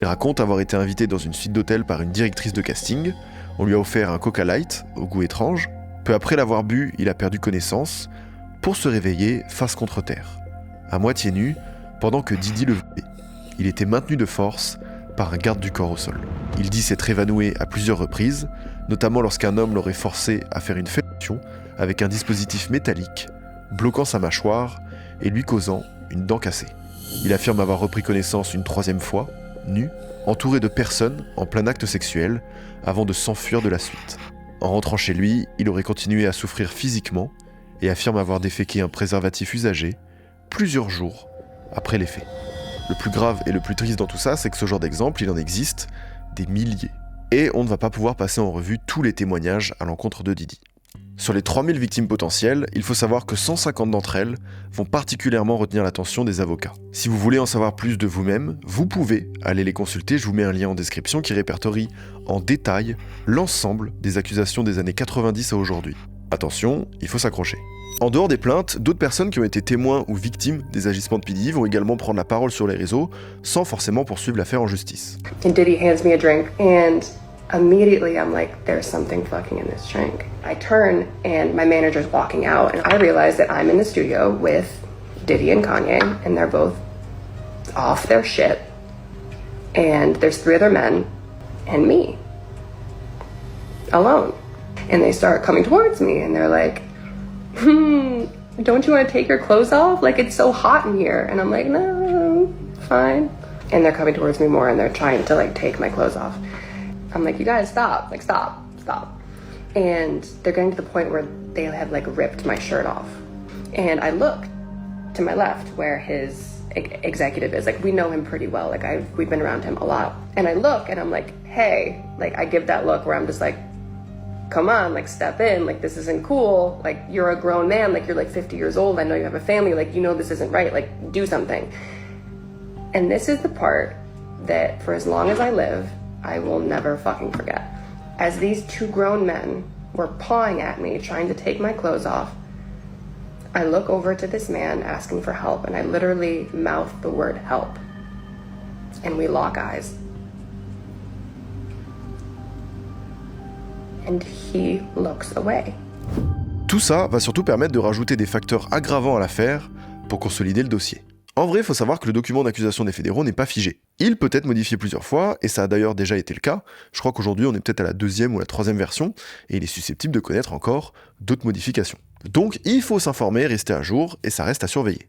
Il raconte avoir été invité dans une suite d'hôtel par une directrice de casting. On lui a offert un Coca Light, au goût étrange. Peu après l'avoir bu, il a perdu connaissance, pour se réveiller face contre terre, à moitié nu, pendant que Didi le violait. Il était maintenu de force par un garde du corps au sol. Il dit s'être évanoui à plusieurs reprises, notamment lorsqu'un homme l'aurait forcé à faire une fellation avec un dispositif métallique, bloquant sa mâchoire et lui causant une dent cassée. Il affirme avoir repris connaissance une troisième fois, nu, entouré de personnes en plein acte sexuel, avant de s'enfuir de la suite. En rentrant chez lui, il aurait continué à souffrir physiquement et affirme avoir déféqué un préservatif usagé plusieurs jours après les faits. Le plus grave et le plus triste dans tout ça, c'est que ce genre d'exemple, il en existe des milliers. Et on ne va pas pouvoir passer en revue tous les témoignages à l'encontre de Didi. Sur les 3000 victimes potentielles, il faut savoir que 150 d'entre elles vont particulièrement retenir l'attention des avocats. Si vous voulez en savoir plus de vous-même, vous pouvez aller les consulter, je vous mets un lien en description qui répertorie en détail l'ensemble des accusations des années 90 à aujourd'hui. Attention, il faut s'accrocher. En dehors des plaintes, d'autres personnes qui ont été témoins ou victimes des agissements de P. Diddy vont également prendre la parole sur les réseaux, sans forcément poursuivre l'affaire en justice. And Diddy hands me a drink, and immediately I'm like, there's something fucking in this drink. I turn, and my manager's walking out, and I realize that I'm in the studio with Diddy and Kanye, and they're both off their shit, and there's 3 other men, and me, alone. And they start coming towards me, and they're like, don't you want to take your clothes off? Like, it's so hot in here. And I'm like, no, fine. And they're coming towards me more, and they're trying to, like, take my clothes off. I'm like, you guys stop. Like, stop. And they're getting to the point where they have, like, ripped my shirt off. And I look to my left where his executive is. Like, we know him pretty well. Like, we've been around him a lot. And I look, and I'm like, hey. Like, I give that look where I'm just like, come on, like, step in, like, this isn't cool, like, you're a grown man, like, you're like 50 years old, I know you have a family, like, you know this isn't right, like, do something. And this is the part that, for as long as I live, I will never fucking forget. As these 2 grown men were pawing at me, trying to take my clothes off, I look over to this man asking for help, and I literally mouth the word help. And we lock eyes. And he looks away. Tout ça va surtout permettre de rajouter des facteurs aggravants à l'affaire pour consolider le dossier. En vrai, il faut savoir que le document d'accusation des fédéraux n'est pas figé. Il peut être modifié plusieurs fois, et ça a d'ailleurs déjà été le cas. Je crois qu'aujourd'hui on est peut-être à la 2e ou la 3e version, et il est susceptible de connaître encore d'autres modifications. Donc il faut s'informer, rester à jour, et ça reste à surveiller.